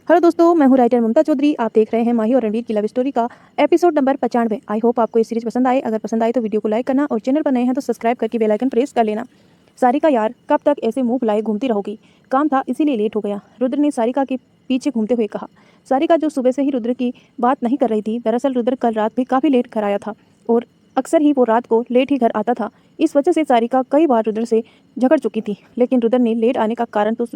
Hello दोस्तों, मैं हूं राइटर ममता चौधरी। आप देख रहे हैं माही और रणवीर की लव स्टोरी का एपिसोड नंबर 95। आई होप आपको ये सीरीज पसंद आए। अगर पसंद आए तो वीडियो को लाइक करना और चैनल पर नए हैं तो सब्सक्राइब करके बेल आइकन प्रेस कर लेना। सारिका यार, कब तक ऐसे मुंह फुलाए घूमती रहोगी? काम था इसीलिए लेट हो गया, रुद्र ने सारिका के पीछे घूमते हुए कहा। सारिका जो सुबह से ही रुद्र की बात नहीं कर रही थी, दरअसल रुद्र कल रात भी काफ़ी लेट घर आया था और अक्सर ही वो रात को लेट ही घर आता था। इस वजह से सारिका कई बार रुद्र से झगड़ चुकी थी, लेकिन रुद्र ने लेट आने का कारण तो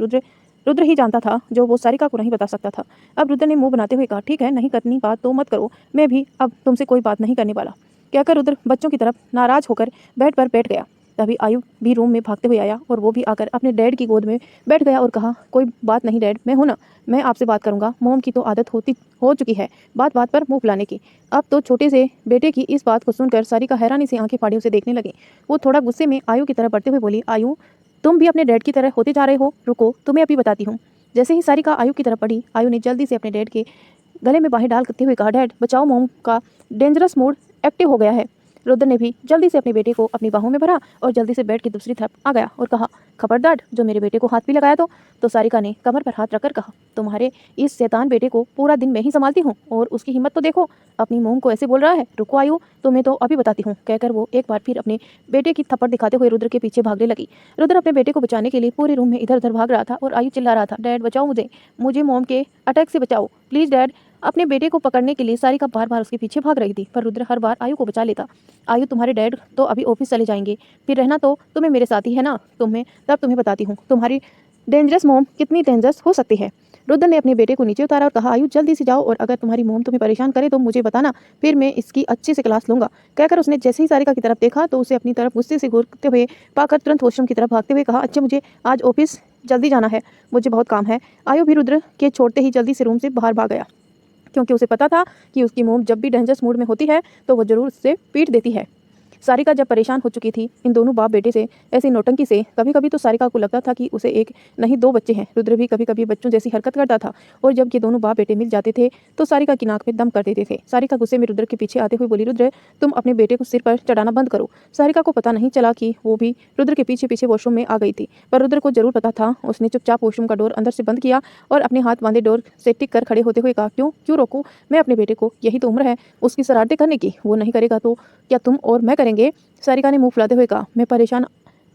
रुद्र ही जानता था, जो वो सारिका को नहीं बता सकता था। अब रुद्र ने मुंह बनाते हुए कहा, ठीक है, नहीं करनी बात तो मत करो, मैं भी अब तुमसे कोई बात नहीं करने वाला। कहकर रुद्र बच्चों की तरफ नाराज होकर बेड पर बैठ गया। तभी आयु भी रूम में भागते हुए आया और वो भी आकर अपने डैड की गोद में बैठ गया और कहा, कोई बात नहीं डैड, मैं हूं ना, मैं आपसे बात करूंगा। मोम की तो आदत हो चुकी है बात बात पर मुंह फुलाने की। अब तो छोटे से बेटे की इस बात को सुनकर सारिका हैरानी से आंखें फाड़ी उसे देखने लगी। वो थोड़ा गुस्से में आयु की तरफ बढ़ते हुए बोली, आयु, तुम भी अपने डैड की तरह होते जा रहे हो, रुको तुम्हें अभी बताती हूँ। जैसे ही सारिका आयु की तरफ बढ़ी, आयु ने जल्दी से अपने डैड के गले में बाहें डाल करते हुए कहा, डैड बचाओ, मोम का डेंजरस मूड एक्टिव हो गया है। रुद्र ने भी जल्दी से अपने बेटे को अपनी बाहों में भरा और जल्दी से बेड की दूसरी तरफ आ गया और कहा, खबरदार जो मेरे बेटे को हाथ भी लगाया तो सारिका ने कमर पर हाथ रखकर कहा, तुम्हारे इस शैतान बेटे को पूरा दिन मैं ही संभालती हूँ और उसकी हिम्मत तो देखो, अपनी मोम को ऐसे बोल रहा है। रुको आयु, तुम्हें तो अभी बताती हूँ। कहकर वो एक बार फिर अपने बेटे की थप्पड़ दिखाते हुए रुद्र के पीछे भागने लगी। रुद्र अपने बेटे को बचाने के लिए पूरे रूम में इधर उधर भाग रहा था और आयु चिल्ला रहा था, डैड बचाओ मुझे मोम के अटैक से बचाओ प्लीज डैड। अपने बेटे को पकड़ने के लिए सारिका बार बार उसके पीछे भाग रही थी, पर रुद्र हर बार आयु को बचा लेता। आयु, तुम्हारे डैड तो अभी ऑफिस चले जाएंगे, फिर रहना तो तुम्हें मेरे साथ ही है ना, तुम्हें बताती हूँ तुम्हारी डेंजरस मोम कितनी डेंजरस हो सकती है। रुद्र ने अपने बेटे को नीचे उतारा और कहा, आयु जल्दी से जाओ और अगर तुम्हारी मोम तुम्हें परेशान करे तो मुझे बताना, फिर मैं इसकी अच्छे से क्लास लूंगा। कहकर उसने जैसे ही सारिका की तरफ देखा तो उसे अपनी तरफ गुस्से से घूरते हुए पाकर तुरंत वॉशरूम की तरफ भागते हुए कहा, अच्छा मुझे आज ऑफिस जल्दी जाना है, मुझे बहुत काम है। आयु भी रुद्र के छोड़ते ही जल्दी से रूम से बाहर भाग गया, क्योंकि उसे पता था कि उसकी मोम जब भी डेंजरस मूड में होती है तो वो जरूर उससे पीट देती है। सारिका जब परेशान हो चुकी थी इन दोनों बाप बेटे से, ऐसी नौटंकी से, कभी कभी तो सारिका को लगता था कि उसे एक नहीं दो बच्चे हैं। रुद्र भी कभी कभी बच्चों जैसी हरकत करता था और जब ये दोनों बाप बेटे मिल जाते थे तो सारिका की नाक में दम कर देते थे। सारिका गुस्से में रुद्र के पीछे आते हुए बोली, रुद्र तुम अपने बेटे को सिर पर चढ़ाना बंद करो। सारिका को पता नहीं चला कि वो भी रुद्र के पीछे पीछे वॉशरूम में आ गई थी, पर रुद्र को जरूर पता था। उसने चुपचाप वॉशरूम का डोर अंदर से बंद किया और अपने हाथ बांधे डोर से टिक कर खड़े होते हुए कहा, क्यों क्यों रोकूं मैं अपने बेटे को, यही तो उम्र है उसकी शरारतें करने की, वो नहीं करेगा तो क्या तुम और मैं करेंगे? सारिका ने मुंह फुलाते हुए कहा, मैं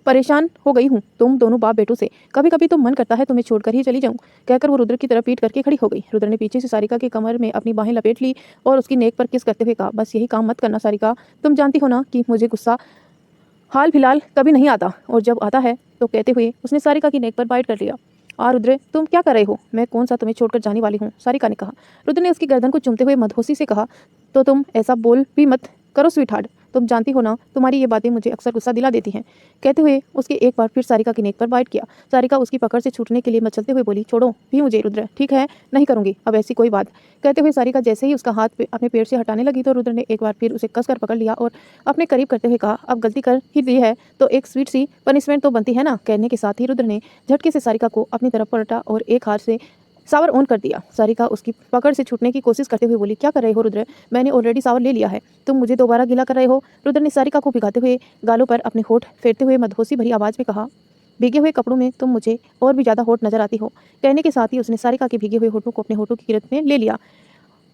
परेशान हो गई हूँ तुम दोनों बाप बेटों से, कभी कभी तो मन करता है तुम्हें छोड़कर ही चली जाऊं। कहकर वो रुद्र की तरफ पीट करके खड़ी हो गई। रुद्र ने पीछे से सारिका के कमर में अपनी बाहें लपेट ली और उसकी नेक पर किस करते हुए कहा, बस यही काम मत करना सारिका, तुम जानती हो ना कि मुझे गुस्सा हाल फिलहाल कभी नहीं आता और जब आता है तो कहते हुए उसने सारिका की नेक पर बाइट कर लिया। रुद्र तुम क्या कर रहे हो, मैं कौन सा तुम्हें छोड़कर जाने वाली हूँ, सारिका ने कहा। रुद्र ने उसकी गर्दन को चूमते हुए मदहोशी से कहा, तो तुम ऐसा बोल भी मत करो स्वीटहार्ट, तुम जानती हो ना तुम्हारी ये बातें मुझे अक्सर गुस्सा दिला देती हैं। कहते हुए उसके एक बार फिर सारिका की नेक पर बाइट किया। सारिका उसकी पकड़ से छूटने के लिए मचलते हुए बोली, छोड़ो भी मुझे रुद्र, ठीक है नहीं करूंगी अब ऐसी कोई बात। कहते हुए सारिका जैसे ही उसका हाथ अपने पेट से हटाने लगी तो रुद्र ने एक बार फिर उसे कसकर पकड़ लिया और अपने करीब करते हुए कहा, अब गलती कर ही दी है तो एक स्वीट सी पनिशमेंट तो बनती है ना। कहने के साथ ही रुद्र ने झटके से सारिका को अपनी तरफ पलटा और एक हाथ से सावर ऑन कर दिया। सारिका उसकी पकड़ से छूटने की कोशिश करते हुए बोली, क्या कर रहे हो रुद्र, मैंने ऑलरेडी सावर ले लिया है, तुम मुझे दोबारा गिला कर रहे हो। रुद्र ने सारिका को भिगाते हुए गालों पर अपने होठ फेरते हुए मदहोशी भरी आवाज में कहा, भीगे हुए कपड़ों में तुम मुझे और भी ज्यादा होठ नजर आती हो। कहने के साथ ही उसने सारिका के भीगे हुए होठों को अपने होठों की गिरफ्त में ले लिया।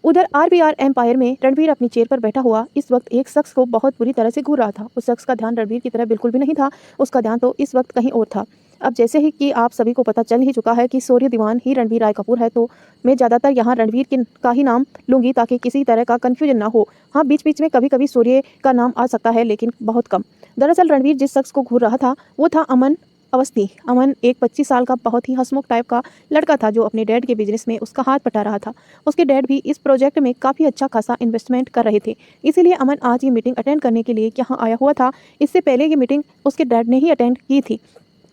उधर आरबीआर एम्पायर में रणवीर अपनी चेयर पर बैठा हुआ इस वक्त एक शख्स को बहुत बुरी तरह से घूर रहा था। उस शख्स का ध्यान रणवीर की तरफ बिल्कुल भी नहीं था, उसका ध्यान तो इस वक्त कहीं और था। अब जैसे ही कि आप सभी को पता चल ही चुका है कि सूर्य दीवान ही रणवीर राय कपूर है, तो मैं ज़्यादातर यहाँ रणवीर का ही नाम लूँगी ताकि किसी तरह का कन्फ्यूजन ना हो। हाँ, बीच बीच में कभी कभी सूर्य का नाम आ सकता है, लेकिन बहुत कम। दरअसल रणवीर जिस शख्स को घूर रहा था वो था अमन अवस्थी। अमन एक 25 साल का बहुत ही हंसमुख टाइप का लड़का था जो अपने डैड के बिजनेस में उसका हाथ बटा रहा था। उसके डैड भी इस प्रोजेक्ट में काफ़ी अच्छा खासा इन्वेस्टमेंट कर रहे थे, इसीलिए अमन आज ये मीटिंग अटेंड करने के लिए यहाँ आया हुआ था। इससे पहले ये मीटिंग उसके डैड ने ही अटेंड की थी,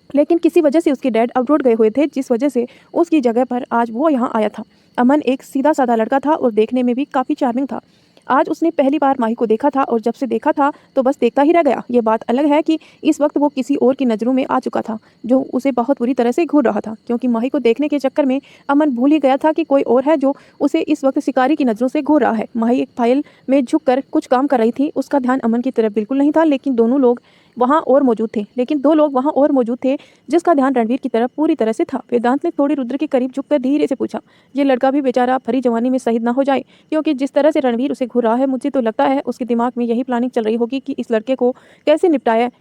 लेकिन किसी वजह से उसके डैड अब्रॉड गए हुए थे, जिस वजह से उसकी जगह पर आज वो यहाँ आया था। अमन एक सीधा साधा लड़का था और देखने में भी काफ़ी चार्मिंग था। आज उसने पहली बार माही को देखा था और जब से देखा था तो बस देखता ही रह गया। ये बात अलग है कि इस वक्त वो किसी और की नज़रों में आ चुका था जो उसे बहुत बुरी तरह से घूर रहा था, क्योंकि माही को देखने के चक्कर में अमन भूल ही गया था कि कोई और है जो उसे इस वक्त शिकारी की नज़रों से घूर रहा है। माही एक फाइल में झुक कर कुछ काम कर रही थी, उसका ध्यान अमन की तरफ बिल्कुल नहीं था, लेकिन दोनों लोग वहाँ और मौजूद थे, लेकिन 2 लोग वहाँ और मौजूद थे जिसका ध्यान रणवीर की तरफ पूरी तरह से था। वेदांत ने थोड़ी रुद्र के करीब झुककर धीरे से पूछा, ये लड़का भी बेचारा भरी जवानी में शहीद ना हो जाए, क्योंकि जिस तरह से रणवीर उसे घूर रहा है, मुझे तो लगता है उसके दिमाग में यही प्लानिंग चल रही होगी कि इस लड़के को कैसे निपटाया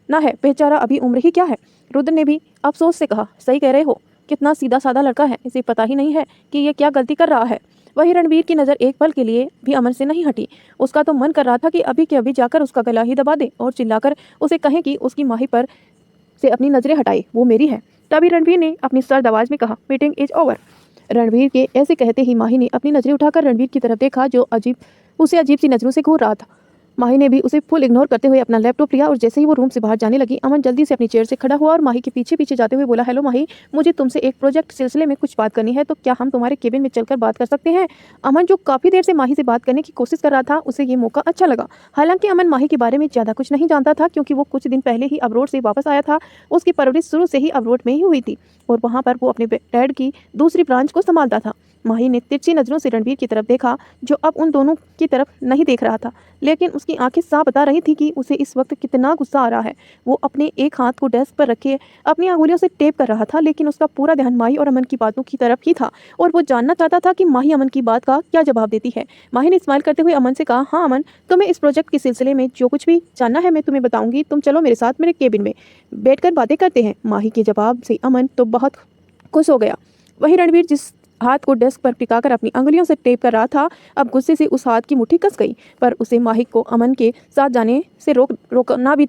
ना है, बेचारा अभी उम्र ही क्या है। रुद्र ने भी अफसोस से कहा, सही कह रहे हो, कितना सीधा साधा लड़का है, इसे पता ही नहीं है कि ये क्या गलती कर रहा है। वही रणवीर की नज़र एक पल के लिए भी अमन से नहीं हटी। उसका तो मन कर रहा था कि अभी के अभी जाकर उसका गला ही दबा दे और चिल्लाकर उसे कहे कि उसकी माही पर से अपनी नज़रें हटाए, वो मेरी है। तभी रणवीर ने अपनी सर्द आवाज़ में कहा, मीटिंग इज ओवर। रणवीर के ऐसे कहते ही माही ने अपनी नज़रें उठाकर रणवीर की तरफ देखा, जो उसे अजीब सी नज़रों से घूर रहा था। माही ने भी उसे फुल इग्नोर करते हुए अपना लैपटॉप लिया और जैसे ही वो रूम से बाहर जाने लगी, अमन जल्दी से अपनी चेयर से खड़ा हुआ और माही के पीछे पीछे जाते हुए बोला, हेलो माही, मुझे तुमसे एक प्रोजेक्ट सिलसिले में कुछ बात करनी है, तो क्या हम तुम्हारे केबिन में चलकर बात कर सकते हैं। अमन, जो काफ़ी देर से माही से बात करने की कोशिश कर रहा था, उसे ये मौका अच्छा लगा। हालांकि अमन माही के बारे में ज़्यादा कुछ नहीं जानता था, क्योंकि वो कुछ दिन पहले ही अब्रोड से वापस आया था। उसकी परवरिश शुरू से ही अब्रोड में ही हुई थी और वहाँ पर वो अपने डैड की दूसरी ब्रांच को संभालता था। माही ने तिरछी नज़रों से रणवीर की तरफ देखा, जो अब उन दोनों की तरफ नहीं देख रहा था, लेकिन उसकी आंखें साफ बता रही थी कि उसे इस वक्त कितना गुस्सा आ रहा है। वो अपने एक हाथ को डेस्क पर रखे अपनी अंगुलियों से टेप कर रहा था, लेकिन उसका पूरा ध्यान माही और अमन की बातों की तरफ ही था और वो जानना चाहता था कि माही अमन की बात का क्या जवाब देती है। माही ने स्माइल करते हुए अमन से कहा, हाँ अमन, तुम्हें इस प्रोजेक्ट के सिलसिले में जो कुछ भी जानना है मैं तुम्हें बताऊंगी, तुम चलो मेरे साथ मेरे केबिन में बैठकर बातें करते हैं। माही के जवाब से अमन तो बहुत खुश हो गया। वही रणवीर जिस हाथ को डेस्क पर टिकाकर अपनी अंगुलियों से टेप कर रहा था, अब गुस्से से उस हाथ की मुट्ठी कस गई। पर उसे माही को अमन के साथ जाने से रोकना भी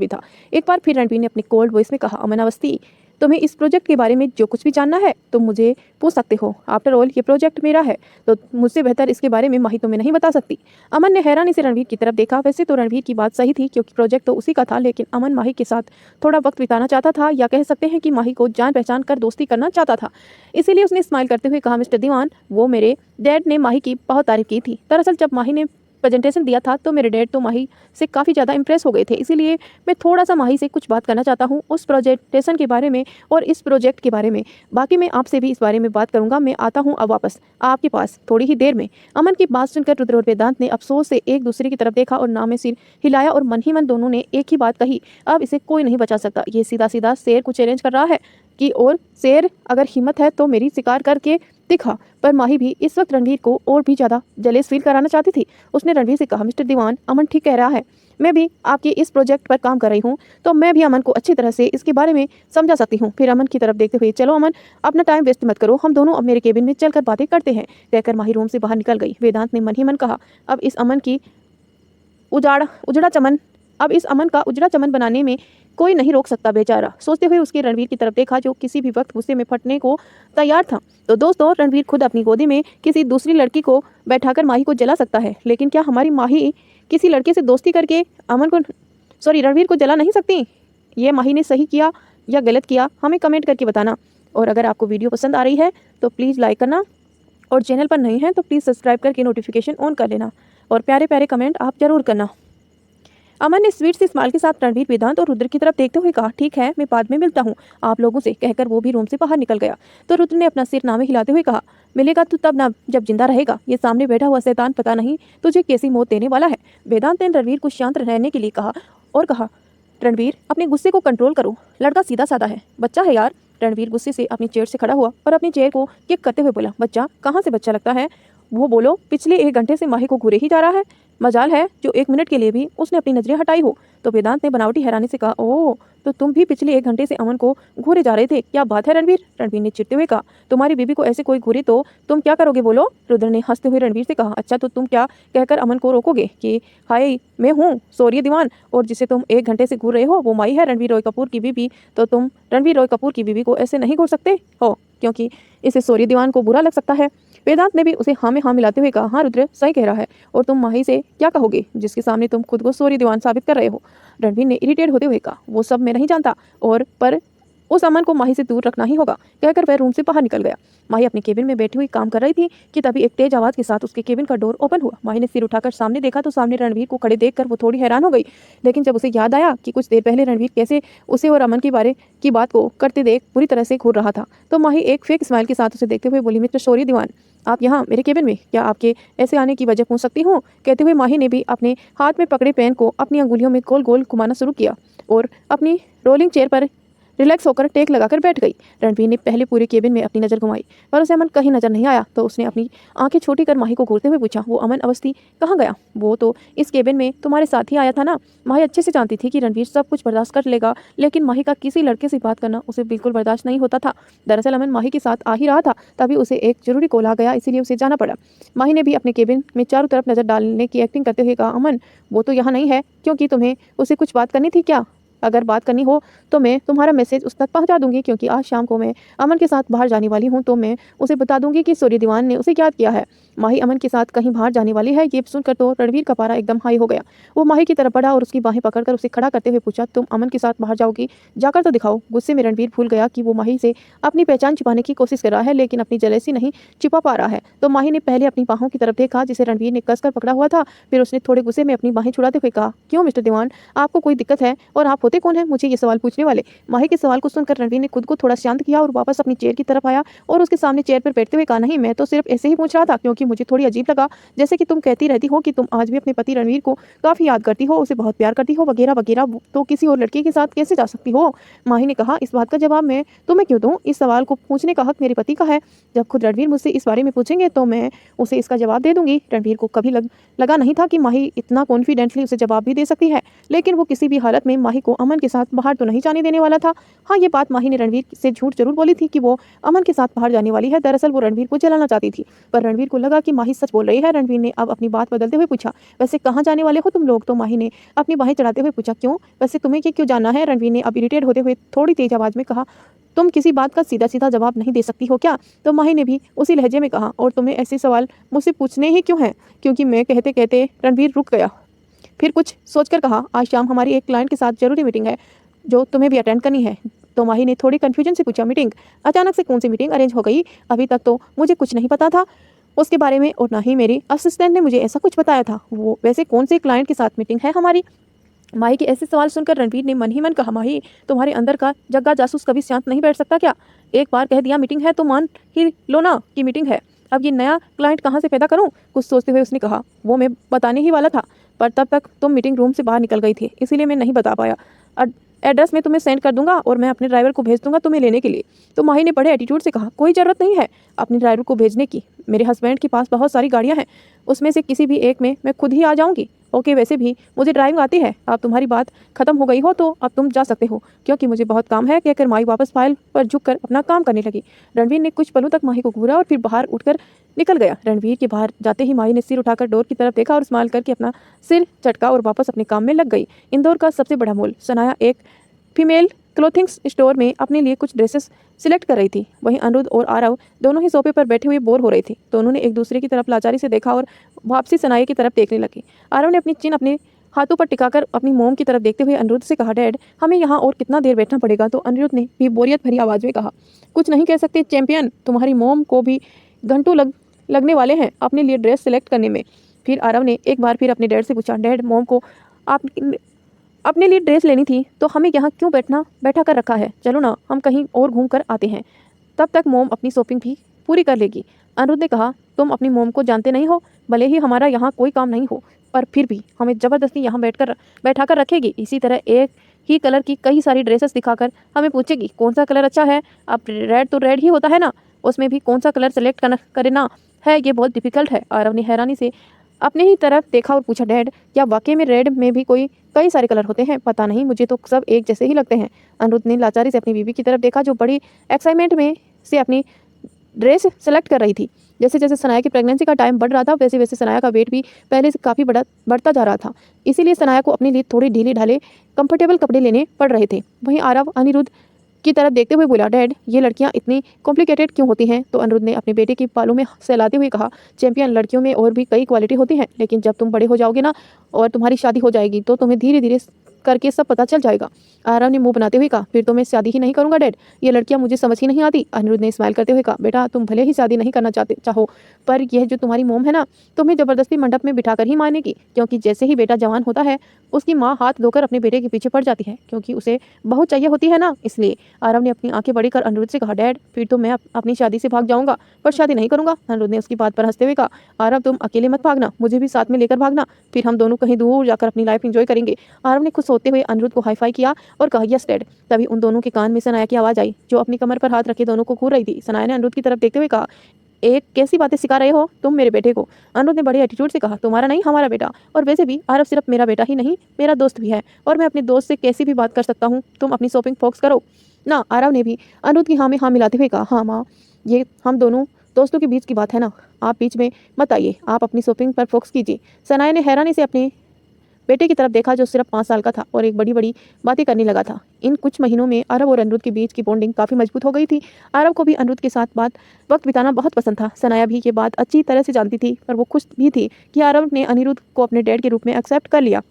था। एक बार फिर रणवीर ने अपनी कोल्ड वॉइस में कहा, अमन अवस्थी, तुम्हें इस प्रोजेक्ट के बारे में जो कुछ भी जानना है तुम मुझे पूछ सकते हो। आफ्टर ऑल ये प्रोजेक्ट मेरा है, तो मुझसे बेहतर इसके बारे में माही तुम्हें नहीं बता सकती। अमन ने हैरानी से रणवीर की तरफ देखा। वैसे तो रणवीर की बात सही थी, क्योंकि प्रोजेक्ट तो उसी का था, लेकिन अमन माही के साथ थोड़ा वक्त बिताना चाहता था, या कह सकते हैं कि माही को जान पहचान कर दोस्ती करना चाहता था। इसीलिए उसने स्माइल करते हुए कहा, मिस्टर दीवान, वो मेरे डैड ने माही की बहुत तारीफ की थी। दरअसल जब माही ने प्रेजेंटेशन दिया था तो मेरे डैड तो माही से काफ़ी ज़्यादा इंप्रेस हो गए थे, इसीलिए मैं थोड़ा सा माही से कुछ बात करना चाहता हूँ उस प्रेजेंटेशन के बारे में और इस प्रोजेक्ट के बारे में। बाकी मैं आपसे भी इस बारे में बात करूँगा। मैं आता हूँ अब वापस आपके पास थोड़ी ही देर में। अमन की बात सुनकर रुद्र और वेदांत ने अफसोस से एक दूसरे की तरफ देखा और नाम में सिर हिलाया और मन ही मन दोनों ने एक ही बात कही, अब इसे कोई नहीं बचा सकता। ये सीधा सीधा शेर को चैलेंज कर रहा है कि और शेर अगर हिम्मत है तो मेरी शिकार करके दिखा। पर माही भी इस वक्त रणवीर को और भी ज़्यादा जलेस फील कराना चाहती थी। उसने रणवीर से कहा, मिस्टर दीवान, अमन ठीक कह रहा है, मैं भी आपके इस प्रोजेक्ट पर काम कर रही हूँ, तो मैं भी अमन को अच्छी तरह से इसके बारे में समझा सकती हूँ। फिर अमन की तरफ देखते हुए, चलो अमन, अपना टाइम वेस्ट मत करो, हम दोनों अब मेरे केबिन में चलकर बातें करते हैं। कहकर माही रूम से बाहर निकल गई। वेदांत ने मन ही मन कहा, अब इस अमन का उजड़ा चमन बनाने में कोई नहीं रोक सकता बेचारा। सोचते हुए उसके रणवीर की तरफ देखा, जो किसी भी वक्त गुस्से में फटने को तैयार था। तो दोस्तों, रणवीर खुद अपनी गोदी में किसी दूसरी लड़की को बैठाकर माही को जला सकता है, लेकिन क्या हमारी माही किसी लड़के से दोस्ती करके रणवीर को जला नहीं सकती? ये माही ने सही किया या गलत किया, हमें कमेंट करके बताना। और अगर आपको वीडियो पसंद आ रही है तो प्लीज़ लाइक करना, और चैनल पर नहीं है तो प्लीज़ सब्सक्राइब करके नोटिफिकेशन ऑन कर लेना, और प्यारे प्यारे कमेंट आप जरूर करना। अमन ने स्वीट से स्माइल के साथ रणवीर, वेदांत और रुद्र की तरफ देखते हुए कहा, ठीक है, मैं बाद में मिलता हूँ आप लोगों से। कहकर वो भी रूम से बाहर निकल गया। तो रुद्र ने अपना सिर नामे हिलाते हुए कहा, मिलेगा तू तब ना जब जिंदा रहेगा। ये सामने बैठा हुआ शैतान पता नहीं तुझे कैसी मौत देने वाला है। वेदांत ने रणवीर को शांत रहने के लिए कहा और कहा, रणवीर, अपने गुस्से को कंट्रोल करो, लड़का सीधा साधा है, बच्चा है यार। रणवीर गुस्से से अपनी चेयर से खड़ा हुआ और अपनी चेयर को किक करते हुए बोला, बच्चा? कहाँ से बच्चा लगता है वो? बोलो, पिछले 1 घंटे से माही को घूरे ही जा रहा है। मजाल है जो 1 मिनट के लिए भी उसने अपनी नजरें हटाई हो। तो वेदांत ने बनावटी हैरानी से कहा, ओह, तो तुम भी पिछले 1 घंटे से अमन को घूरे जा रहे थे? क्या बात है रणवीर? रणवीर ने चिढ़ते हुए कहा, तुम्हारी बीबी को ऐसे कोई घूरे तो तुम क्या करोगे बोलो? रुद्र ने हंसते हुए रणवीर से कहा, अच्छा तो तुम क्या कहकर अमन को रोकोगे कि हाय मैं हूँ सौर्य दीवान, और जिसे तुम 1 घंटे से घूर रहे हो वो माही है, रणवीर रॉय कपूर की बीबी। तो तुम रणवीर रॉय कपूर की बीबी को ऐसे नहीं घूर सकते हो, क्योंकि इसे सौर्य दीवान को बुरा लग सकता है। वेदांत ने भी उसे हाँ में हाँ मिलाते हुए कहा, हाँ रुद्र सही कह रहा है, और तुम माही से क्या कहोगे जिसके सामने तुम खुद को सौर्य दीवान साबित कर रहे हो? रणवीर ने इरिटेट होते हुए कहा, वो सब मैं नहीं जानता, और पर उस अमन को माही से दूर रखना ही होगा, कहकर वह रूम से बाहर निकल गया। माही अपने केबिन में बैठी हुई काम कर रही थी कि तभी एक तेज आवाज के साथ उसके केबिन का डोर ओपन हुआ। माही ने सिर उठाकर सामने देखा तो सामने रणवीर को खड़े देखकर वो थोड़ी हैरान हो गई, लेकिन जब उसे याद आया कि कुछ देर पहले रणवीर कैसे उसे और अमन के बारे की बात को करते देख पूरी तरह से घूर रहा था, तो माही एक फेक स्माइल के साथ उसे देखते हुए बोली, मिस्टर शौर्य दीवान, आप यहाँ मेरे केबिन में, क्या आपके ऐसे आने की वजह पूछ सकती हूँ? कहते हुए माही ने भी अपने हाथ में पकड़े पेन को अपनी अंगुलियों में गोल गोल घुमाना शुरू किया और अपनी रोलिंग चेयर पर रिलैक्स होकर टेक लगाकर बैठ गई। रणवीर ने पहले पूरे केबिन में अपनी नज़र घुमाई पर उसे अमन कहीं नजर नहीं आया, तो उसने अपनी आंखें छोटी कर माही को घूरते हुए पूछा, वो अमन अवस्थी कहाँ गया? वो तो इस केबिन में तुम्हारे साथ ही आया था ना? माही अच्छे से जानती थी कि रणवीर सब कुछ बर्दाश्त कर लेगा, लेकिन माही का किसी लड़के से बात करना उसे बिल्कुल बर्दाश्त नहीं होता था। दरअसल अमन माही के साथ आ ही रहा था, तभी उसे एक जरूरी कॉल आ गया, इसीलिए उसे जाना पड़ा। माही ने भी अपने केबिन में चारों तरफ नजर डालने की एक्टिंग करते हुए कहा, अमन वो तो यहाँ नहीं है, क्योंकि तुम्हें उसे कुछ बात करनी थी क्या? अगर बात करनी हो तो मैं तुम्हारा मैसेज उस तक पहुंचा दूंगी, क्योंकि आज शाम को मैं अमन के साथ बाहर जाने वाली हूं, तो मैं उसे बता दूंगी कि सूर्य दीवान ने उसे याद किया है। माही अमन के साथ कहीं बाहर जाने वाली है, ये सुनकर तो रणवीर का पारा एकदम हाई हो गया। वो माही की तरफ बढ़ा और उसकी बाहें पकड़कर उसे खड़ा करते हुए पूछा, तुम अमन के साथ बाहर जाओगी? जाकर तो दिखाओ। गुस्से में रणवीर भूल गया कि वो माही से अपनी पहचान छिपाने की कोशिश कर रहा है, लेकिन अपनी जलेसी नहीं छिपा पा रहा है। तो माही ने पहले अपनी बाहों की तरफ देखा जिसे रणवीर ने कसकर पकड़ा हुआ था, फिर उसने थोड़े गुस्से में अपनी बाहें छुड़ाते हुए कहा, क्यों मिस्टर दीवान, आपको कोई दिक्कत है? और आप होते कौन है मुझे ये सवाल पूछने वाले? माही के सवाल को सुनकर रणवीर ने खुद को थोड़ा शांत किया और वापस अपनी चेयर की तरफ आया और उसके सामने चेयर पर बैठते हुए कहा, नहीं, मैं तो सिर्फ ऐसे ही पूछ रहा था, क्योंकि मुझे थोड़ी अजीब लगा, जैसे कि तुम कहती रहती हो कि तुम आज भी अपने पति रणवीर को काफी याद करती हो, उसे बहुत प्यार करती हो वगैरह वगैरह, तो किसी और लड़के के साथ कैसे जा सकती हो? माही ने कहा, इस बात का जवाब मैं तुम्हें क्यों दूं? इस सवाल को पूछने का हक मेरे पति का है। जब खुद रणवीर मुझसे इस बारे में पूछेंगे तो मैं उसे इसका जवाब दे दूंगी। रणवीर को कभी लगा नहीं था कि माही इतना कॉन्फिडेंटली उसे जवाब भी दे सकती है, लेकिन वो किसी भी हालत में माही को अमन के साथ बाहर तो नहीं जाने देने वाला था। हाँ, ये बात माही ने रणवीर से झूठ जरूर बोली थी कि वो अमन के साथ बाहर जाने वाली है। दरअसल वो रणवीर को जलाना चाहती थी, पर रणवीर को लगा कि माही सच बोल रही है। रणवीर ने अब अपनी बात बदलते हुए पूछा, वैसे कहाँ जाने वाले हो तुम लोग? तो माही ने अपनी बाहें चढ़ाते हुए पूछा, क्यों, वैसे तुम्हें ये क्यों जानना है? रणवीर ने अब इरिटेट होते हुए थोड़ी तेज आवाज में कहा, तुम किसी बात का सीधा सीधा जवाब नहीं दे सकती हो क्या? तो माही ने भी उसी लहजे में कहा, और तुम्हें ऐसे सवाल मुझसे पूछने ही क्यों हैं? क्योंकि मैं कहते कहते रणवीर रुक गया, फिर कुछ सोचकर कहा, आज शाम हमारी एक क्लाइंट के साथ जरूरी मीटिंग है जो तुम्हें भी अटेंड करनी है। तो माही ने थोड़ी कन्फ्यूजन से पूछा, मीटिंग? अचानक से कौन सी मीटिंग अरेंज हो गई? अभी तक तो मुझे कुछ नहीं पता था उसके बारे में, और ना ही मेरी असिस्टेंट ने मुझे ऐसा कुछ बताया था। वो वैसे कौन से क्लाइंट के साथ मीटिंग है हमारी? माही के ऐसे सवाल सुनकर रणवीर ने मन ही मन कहा, माही, तुम्हारे अंदर का जग्गा जासूस कभी शांत नहीं बैठ सकता क्या? एक बार कह दिया मीटिंग है तो मान ही लो ना कि मीटिंग है। अब ये नया क्लाइंट कहाँ से पैदा करूँ? कुछ सोचते हुए उसने कहा, वो मैं बताने ही वाला था, पर तब तक तुम मीटिंग रूम से बाहर निकल गई थी, इसीलिए मैं नहीं बता पाया। एड्रेस मैं तुम्हें सेंड कर दूंगा और मैं अपने ड्राइवर को भेज दूंगा तुम्हें लेने के लिए। तो माही ने बड़े एटीट्यूड से कहा, कोई ज़रूरत नहीं है अपने ड्राइवर को भेजने की, मेरे हस्बैंड के पास बहुत सारी गाड़ियां हैं, उसमें से किसी भी एक में मैं खुद ही आ जाऊंगी। ओके, वैसे भी मुझे ड्राइविंग आती है, अब तुम्हारी बात खत्म हो गई हो तो अब तुम जा सकते हो, क्योंकि मुझे बहुत काम है, कहकर माही वापस फाइल पर झुककर अपना काम करने लगी। रणवीर ने कुछ पलों तक माही को घूरा और फिर बाहर उठकर निकल गया। रणवीर के बाहर जाते ही माही ने सिर उठाकर डोर की तरफ देखा और स्माइल करके अपना सिर चटका और वापस अपने काम में लग गई। इंदौर का सबसे बड़ा मॉल सनाया एक फीमेल क्लोथिंग स्टोर में अपने लिए कुछ ड्रेसेस सिलेक्ट कर रही थी। वहीं अनिरुद्ध और आरव दोनों ही सोफे पर बैठे हुए बोर हो रहे थे। दोनों ने एक दूसरे की तरफ लाचारी से देखा और वापसी सनाया की तरफ देखने लगी। आरव ने अपनी चिन अपने हाथों पर टिकाकर अपनी मोम की तरफ देखते हुए अनिरुद्ध से कहा, डैड, हमें यहाँ और कितना देर बैठना पड़ेगा? तो अनिरुद्ध ने भी बोरियत भरी आवाज में कहा, कुछ नहीं कह सकते चैंपियन, तुम्हारी मोम को भी घंटों लगने वाले हैं अपने लिए ड्रेस सिलेक्ट करने में। फिर आरव ने एक बार फिर अपने डैड से पूछा, डैड, मोम को आप अपने लिए ड्रेस लेनी थी तो हमें यहाँ क्यों बैठा कर रखा है? चलो ना, हम कहीं और घूम कर आते हैं, तब तक मोम अपनी शॉपिंग भी पूरी कर लेगी। अनिरुद्ध ने कहा, तुम अपनी मोम को जानते नहीं हो, भले ही हमारा यहाँ कोई काम नहीं हो, पर फिर भी हमें ज़बरदस्ती यहाँ बैठा कर रखेगी। इसी तरह एक ही कलर की कई सारी ड्रेसेस दिखाकर हमें पूछेगी कौन सा कलर अच्छा है। अब रेड तो रेड ही होता है ना, उसमें भी कौन सा कलर सेलेक्ट करना है, ये बहुत डिफिकल्ट है। आरव ने हैरानी से अपने ही तरफ देखा और पूछा, डैड, क्या वाकई में रेड में भी कई सारे कलर होते हैं? पता नहीं, मुझे तो सब एक जैसे ही लगते हैं। अनिरुद्ध ने लाचारी से अपनी बीवी की तरफ देखा जो बड़ी एक्साइटमेंट में से अपनी ड्रेस सेलेक्ट कर रही थी। जैसे जैसे सनाया की प्रेगनेंसी का टाइम बढ़ रहा था, वैसे वैसे सनाया का वेट भी पहले से काफ़ी बढ़ता जा रहा था, इसीलिए सनाया को अपने लिए थोड़ी ढीले ढाले कंफर्टेबल कपड़े लेने पड़ रहे थे। वहीं आरव अनिरुद्ध की तरफ देखते हुए बोला, डैड, ये लड़कियां इतनी कॉम्प्लिकेटेड क्यों होती हैं? तो अनिरुद्ध ने अपने बेटे के बालों में सहलाते हुए कहा, चैंपियन, लड़कियों में और भी कई क्वालिटी होती हैं, लेकिन जब तुम बड़े हो जाओगे ना और तुम्हारी शादी हो जाएगी तो तुम्हें धीरे धीरे करके सब पता चल जाएगा। आरव ने मुंह बनाते हुए कहा, फिर तो मैं शादी ही नहीं करूंगा डैड, ये लड़कियां मुझे समझ ही नहीं आती। अनिरुद्ध ने स्माइल करते हुए कहा, बेटा तुम भले ही शादी नहीं करना चाहो, पर यह जो तुम्हारी मोम है ना, तुम्हें जबरदस्ती मंडप में बिठाकर ही मानेगी, क्योंकि जैसे ही बेटा जवान होता है उसकी माँ हाथ धोकर अपने बेटे के पीछे पड़ जाती है, क्योंकि उसे बहुत चाहिए होती है ना, इसलिए। आरव ने अपनी आंखें बड़ी कर अनिरुद्ध से कहा, डैड फिर तो मैं अपनी शादी से भाग जाऊंगा, पर शादी नहीं करूंगा। अनिरुद्ध ने उसकी बात पर हंसते हुए कहा, आरव तुम अकेले मत भागना, मुझे भी साथ में लेकर भागना, फिर हम दोनों कहीं दूर जाकर अपनी लाइफ एंजॉय करेंगे। आरव ने खुश होते हुए अनिरुद्ध को हाई फाई किया और कहा, यस डैड। तभी उन दोनों के कान में सनाया की आवाज आई, जो अपनी कमर पर हाथ रखे दोनों को घूर रही थी। सनाया ने अनिरुद्ध की तरफ देखते हुए कहा, एक कैसी बातें सिखा रहे हो तुम मेरे बेटे को। अनिरुद्ध ने बड़े एटीट्यूड से कहा, तुम्हारा नहीं हमारा बेटा, और वैसे भी आरव सिर्फ मेरा बेटा ही नहीं मेरा दोस्त भी है, और मैं अपने दोस्त से कैसी भी बात कर सकता हूँ, तुम अपनी शॉपिंग फोकस करो ना। आरव ने भी अनिरुद्ध की हाँ में हाँ मिलाते हुए कहा, हाँ माँ, ये हम दोनों दोस्तों के बीच की बात है ना, आप बीच में मत आइए, आप अपनी शॉपिंग पर फोकस कीजिए। सनाया ने हैरानी से अपने बेटे की तरफ देखा, जो सिर्फ 5 साल का था और एक बड़ी बड़ी बातें करने लगा था। इन कुछ महीनों में आरव और अनिरुद्ध के बीच की बॉन्डिंग काफ़ी मजबूत हो गई थी। आरव को भी अनिरुद्ध के साथ वक्त बिताना बहुत पसंद था। सनाया भी ये बात अच्छी तरह से जानती थी, पर वो खुश भी थी कि आरव ने अनिरुद्ध को अपने डैड के रूप में एक्सेप्ट कर लिया।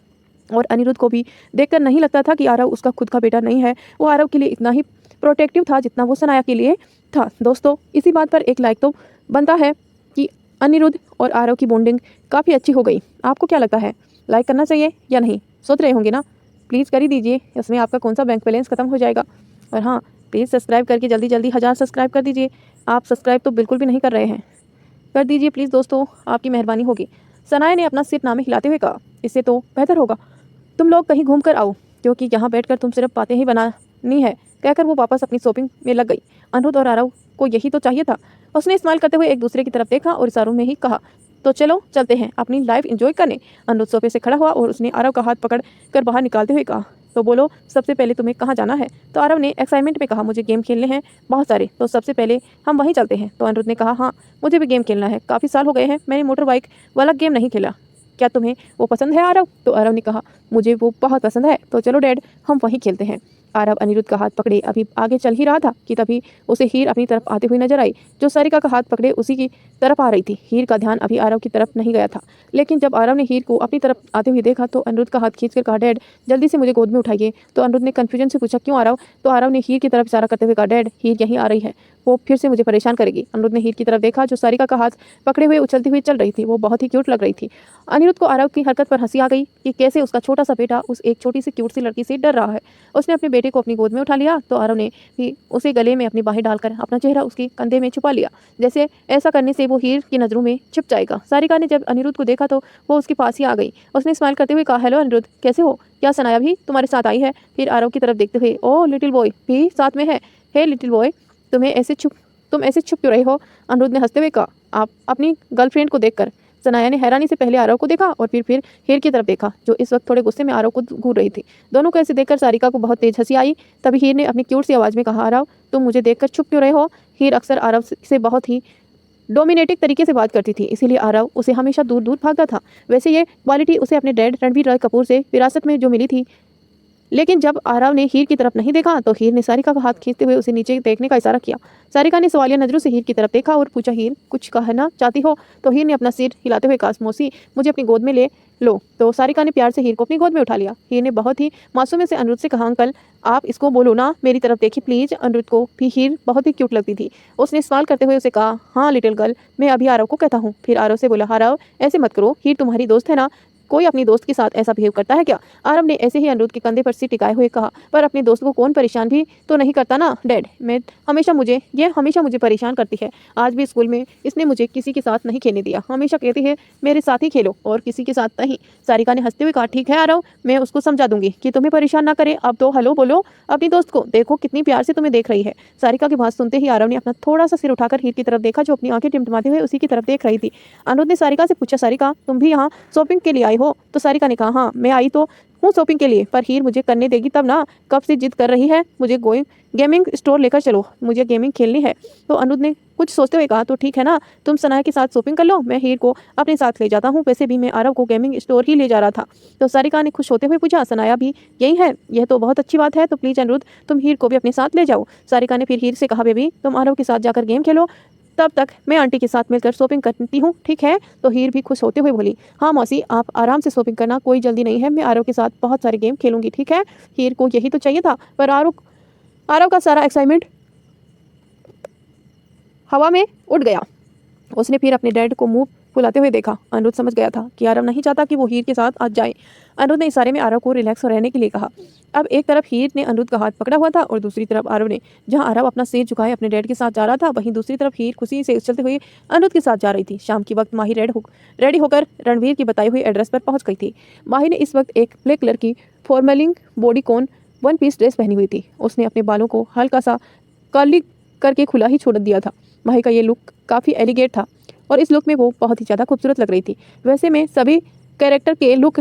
और अनिरुद्ध को भी देखकर नहीं लगता था कि आरव उसका खुद का बेटा नहीं है। वो आरव के लिए इतना ही प्रोटेक्टिव था जितना वो सनाया के लिए था। दोस्तों, इसी बात पर एक लाइक तो बनता है कि अनिरुद्ध और आरव की बॉन्डिंग काफ़ी अच्छी हो गई। आपको क्या लगता है, लाइक करना चाहिए या नहीं? सोच रहे होंगे ना, प्लीज़ कर ही दीजिए, इसमें आपका कौन सा बैंक बैलेंस खत्म हो जाएगा। और हाँ, प्लीज़ सब्सक्राइब करके जल्दी जल्दी 1000 सब्सक्राइब कर दीजिए। आप सब्सक्राइब तो बिल्कुल भी नहीं कर रहे हैं, कर दीजिए प्लीज़ दोस्तों, आपकी मेहरबानी होगी। सनाया ने अपना सिर नामे हिलाते हुए कहा, इससे तो बेहतर होगा तुम लोग कहीं घूम कर आओ, क्योंकि यहाँ बैठकर तुम सिर्फ बातें ही बनानी है। कहकर वो वापस अपनी शॉपिंग में लग गई। अनिरुद्ध और आरव को यही तो चाहिए था। उसने स्माइल करते हुए एक दूसरे की तरफ देखा और इशारों में ही कहा, तो चलो चलते हैं अपनी लाइफ एंजॉय करने। अनिरुद्ध सोफे से खड़ा हुआ और उसने आरव का हाथ पकड़ कर बाहर निकालते हुए कहा, तो बोलो सबसे पहले तुम्हें कहाँ जाना है? तो आरव ने एक्साइटमेंट में कहा, मुझे गेम खेलने हैं बहुत सारे, तो सबसे पहले हम वहीं चलते हैं। तो अनिरुद्ध ने कहा, हाँ मुझे भी गेम खेलना है, काफ़ी साल हो गए हैं मैंने मोटर बाइक वाला गेम नहीं खेला, क्या तुम्हें वो पसंद है आरव? तो आरव ने कहा, मुझे वो बहुत पसंद है, तो चलो डैड हम वहीं खेलते हैं। आरव अनिरुद्ध का हाथ पकड़े अभी आगे चल ही रहा था कि तभी उसे हीर अपनी तरफ आती हुई नजर आई, जो सारिका का हाथ पकड़े उसी की तरफ आ रही थी। हीर का ध्यान अभी आरव की तरफ नहीं गया था, लेकिन जब आरव ने हीर को अपनी तरफ आते हुए देखा तो अनिरुद्ध का हाथ खींचकर कहा, डैड जल्दी से मुझे गोद में उठाइए। तो अनिरुद्ध ने कन्फ्यूजन से पूछा, क्यों आरव? तो आरव ने हीर की तरफ इशारा करते हुए कहा, डैड हीर यहीं आ रही है, वो फिर से मुझे परेशान करेगी। अनिरुद्ध ने हीर की तरफ देखा, जो सारिका का हाथ पकड़े हुए उछलती हुई चल रही थी। वो बहुत ही क्यूट लग रही थी। अनिरुद्ध को आरव की हरकत पर हंसी आ गई कि कैसे उसका छोटा सा बेटा उस एक छोटी सी क्यूट सी लड़की से डर रहा है। उसने अपने बेटे को अपनी गोद में उठा लिया तो आरव ने भी उसे गले में अपनी बाहें डालकर अपना चेहरा उसके कंधे में छुपा लिया, जैसे ऐसा करने से वो हीर की नज़रों में छिप जाएगा। सारिका ने जब अनिरुद्ध को देखा तो वो उसके पास ही आ गई। उसने स्माइल करते हुए कहा, हेलो अनिरुद्ध, कैसे हो? क्या सनाया भी तुम्हारे साथ आई है? फिर आरव की तरफ देखते हुए, ओ लिटिल बॉय भी साथ में है? हे लिटिल बॉय, तुम ऐसे छुप क्यों रहे हो? अनिरुद्ध ने हंसते हुए कहा, आप अपनी गर्लफ्रेंड को देखकर। सनाया ने हैरानी से पहले आरव को देखा और फिर हीर की तरफ देखा, जो इस वक्त थोड़े गुस्से में आरव को घूर रही थी। दोनों को ऐसे देखकर सारिका को बहुत तेज हंसी आई। तभी हीर ने अपनी क्यूट सी आवाज़ में कहा, आरव तुम मुझे देखकर छुप क्यों रहे हो? हीर अक्सर आरव से बहुत ही डोमिनेटिक तरीके से बात करती थी, इसीलिए आरव उसे हमेशा दूर दूर भागता था। वैसे ये क्वालिटी उसे अपने डैड रणबीर रॉय कपूर से विरासत में जो मिली थी। लेकिन जब आरव ने हीर की तरफ नहीं देखा तो हीर ने सारिका का हाथ खींचते हुए उसे नीचे देखने का इशारा किया। सारिका ने सवालिया नजरों से हीर की तरफ देखा और पूछा, हीर कुछ कहना चाहती हो? तो हीर ने अपना सिर हिलाते हुए कहा, मौसी मुझे अपनी गोद में ले लो। तो सारिका ने प्यार से हीर को अपनी गोद में उठा लिया। हीर ने बहुत ही मासूमियत से अनिरुद्ध से कहा, अंकल आप इसको बोलो ना, मेरी तरफ देखिए प्लीज। अनिरुद्ध को भी हीर बहुत ही क्यूट लगती थी। उसने सवाल करते हुए उसे कहा, हाँ लिटिल गर्ल, मैं अभी आरव को कहता हूँ। फिर आरव से बोला, आरव ऐसे मत करो, हीर तुम्हारी दोस्त है ना, कोई अपनी दोस्त के साथ ऐसा बिहेव करता है क्या? आरव ने ऐसे ही अनिरुद्ध के कंधे पर सिर टिकाए हुए कहा, पर अपने दोस्त को कौन परेशान भी तो नहीं करता ना डैड, मैं हमेशा मुझे परेशान करती है। आज भी स्कूल में इसने मुझे किसी के साथ नहीं खेलने दिया, हमेशा कहती है मेरे साथ ही खेलो और किसी के साथ नहीं। सारिका ने हंसते हुए कहा, ठीक है आरव, मैं उसको समझा दूंगी कि तुम्हें परेशान ना करे। अब तो हेलो बोलो अपनी दोस्त को, देखो कितनी प्यार से तुम्हें देख रही है। सारिका की बात सुनते ही आरव ने अपना थोड़ा सा सिर उठाकर हीर की तरफ देखा, जो अपनी आंखें टिमटिमाते हुए उसी की तरफ देख रही थी। अनिरुद्ध ने सारिका से पूछा, सारिका तुम भी यहाँ शॉपिंग के लिए आई हो? तो सारिका ने कहा, हाँ मैं आई तो हूँ शॉपिंग के लिए, पर हीर मुझे करने देगी तब ना, कब से जिद कर रही है मुझे गेमिंग स्टोर लेकर चलो, मुझे गेमिंग खेलनी है। तो अनिरुद्ध ने कुछ सोचते हुए कहा, तो ठीक है ना, तुम सनाया के साथ शॉपिंग कर लो, मैं हीर को अपने साथ ले जाता हूँ। वैसे भी मैं आरव को गेमिंग स्टोर ही ले जा रहा था। तो सारिका ने खुश होते हुए पूछा, सनाया भी यही है? यह तो बहुत अच्छी बात है, तो प्लीज अनिरुद्ध तुम हीर को भी अपने साथ ले जाओ। सारिका ने फिर हीर से कहा, बेबी तुम आरव के साथ जाकर गेम खेलो, तब तक मैं आंटी के साथ मिलकर शॉपिंग करती हूँ, ठीक है? तो हीर भी खुश होते हुए बोली, हाँ मौसी, आप आराम से शॉपिंग करना, कोई जल्दी नहीं है, मैं आरव के साथ बहुत सारे गेम खेलूंगी, ठीक है? हीर को यही तो चाहिए था, पर आरव का सारा एक्साइटमेंट हवा में उड़ गया। उसने फिर अपने डैड को मुंह फुलाते हुए देखा। अनिरुद्ध समझ गया था कि आरव नहीं चाहता कि वो हीर के साथ आज जाए। अनिरुद्ध ने इशारे में आरव को रिलैक्स रहने के लिए कहा। अब एक तरफ हीर ने अनिरुद्ध का हाथ पकड़ा हुआ था और दूसरी तरफ आरव ने। जहां आरव अपना सिर झुकाए अपने डैड के साथ जा रहा था, वहीं दूसरी तरफ हीर खुशी से उछलते हुए अनिरुद्ध के साथ जा रही थी। शाम के वक्त माही रेडी होकर रणवीर की बताई हुई एड्रेस पर पहुंच गई थी। माही ने इस वक्त एक ब्लैक कलर की फॉर्मलिंग बॉडीकॉन 1 पीस ड्रेस पहनी हुई थी। उसने अपने बालों को हल्का सा कर्ली करके खुला ही छोड़ दिया था। माही का ये लुक काफ़ी एलिगेंट था और इस लुक में वो बहुत ही ज़्यादा खूबसूरत लग रही थी। वैसे में सभी कैरेक्टर के लुक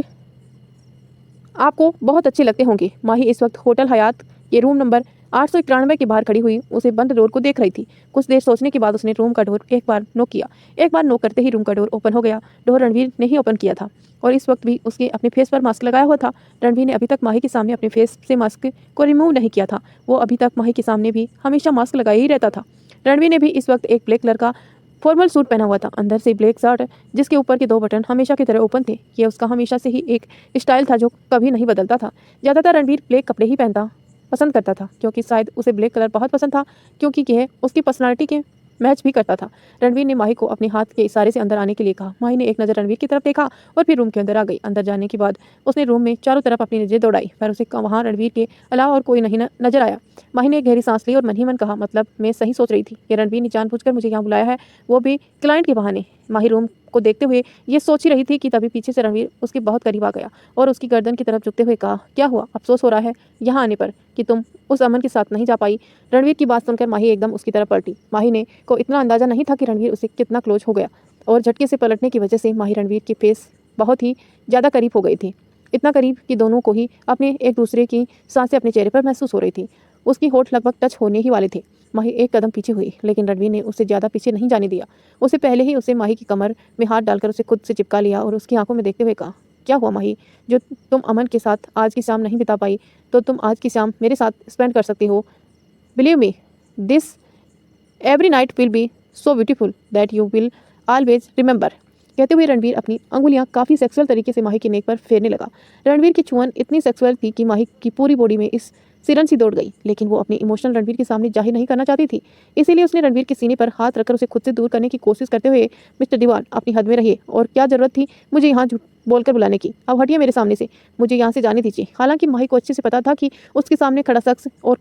आपको बहुत अच्छे लगते होंगे। माही इस वक्त होटल हयात के रूम नंबर 891 के बाहर खड़ी हुई उसे बंद डोर को देख रही थी। कुछ देर सोचने के बाद उसने रूम का डोर एक बार नॉक किया। एक बार नॉक करते ही रूम का डोर ओपन हो गया। डोर रणवीर ने ही ओपन किया था और इस वक्त भी उसके अपने फेस पर मास्क लगाया हुआ था। रणवीर ने अभी तक माही के सामने अपने फेस से मास्क को रिमूव नहीं किया था। वो अभी तक माही के सामने भी हमेशा मास्क लगाए ही रहता था। रणवीर ने भी इस वक्त एक ब्लैक कलर का फॉर्मल सूट पहना हुआ था, अंदर से ब्लैक शर्ट जिसके ऊपर के 2 बटन हमेशा की तरह ओपन थे। ये उसका हमेशा से ही एक स्टाइल था जो कभी नहीं बदलता था। ज़्यादातर रणवीर ब्लैक कपड़े ही पहनता पसंद करता था क्योंकि शायद उसे ब्लैक कलर बहुत पसंद था, क्योंकि यह उसकी पर्सनालिटी के मैच भी करता था। रणवीर ने माही को अपने हाथ के इशारे से अंदर आने के लिए कहा। माही ने एक नज़र रणवीर की तरफ देखा और फिर रूम के अंदर आ गई। अंदर जाने के बाद उसने रूम में चारों तरफ अपनी नजर दौड़ाई, पर उसे वहाँ रणवीर के अलावा और कोई नहीं नजर आया। माही ने गहरी सांस ली और मन ही मन कहा, मतलब मैं सही सोच रही थी, ये रणवीर ने जानबूझकर मुझे यहाँ बुलाया है, वो भी क्लाइंट के बहाने। माही रूम को देखते हुए ये सोच ही रही थी कि तभी पीछे से रणवीर उसके बहुत करीब आ गया और उसकी गर्दन की तरफ झुकते हुए कहा, क्या हुआ, अफसोस हो रहा है यहाँ आने पर कि तुम उस अमन के साथ नहीं जा पाई? रणवीर की बात सुनकर माही एकदम उसकी तरफ पलटी। माही ने को इतना अंदाजा नहीं था कि रणवीर उसे कितना क्लोज हो गया और झटके से पलटने की वजह से माही रणवीर के फेस बहुत ही ज़्यादा करीब हो गई थी। इतना करीब कि दोनों को ही अपने एक दूसरे की सांसें अपने चेहरे पर महसूस हो रही थी। उसकी होठ लगभग टच होने ही वाले थे। माही एक कदम पीछे हुई, लेकिन रणवीर ने उसे ज़्यादा पीछे नहीं जाने दिया। उसे पहले ही उसे माही की कमर में हाथ डालकर उसे खुद से चिपका लिया और उसकी आंखों में देखते हुए कहा, क्या हुआ माही, जो तुम अमन के साथ आज की शाम नहीं बिता पाई तो तुम आज की शाम मेरे साथ स्पेंड कर सकती हो। Believe me, this every night will be so beautiful that you will always remember. कहते हुए रणवीर अपनी अंगुलियां काफ़ी सेक्सुअल तरीके से माही की नेक पर फेरने लगा। रणवीर की चुअन इतनी सेक्सुअल थी कि माही की पूरी बॉडी में इस सिरन सी दौड़ गई, लेकिन वो अपनी इमोशनल रणवीर के सामने जाहिर नहीं करना चाहती थी। इसीलिए उसने रणवीर के सीने पर हाथ रखकर उसे खुद से दूर करने की कोशिश करते हुए, मिस्टर दीवान, अपनी हद में रहिए, और क्या ज़रूरत थी मुझे यहाँ झूठ बोलकर बुलाने की? अब हटिए मेरे सामने से, मुझे यहाँ से जाने दीजिए। हालांकि माही को अच्छे से पता था कि उसके सामने खड़ा शख्स और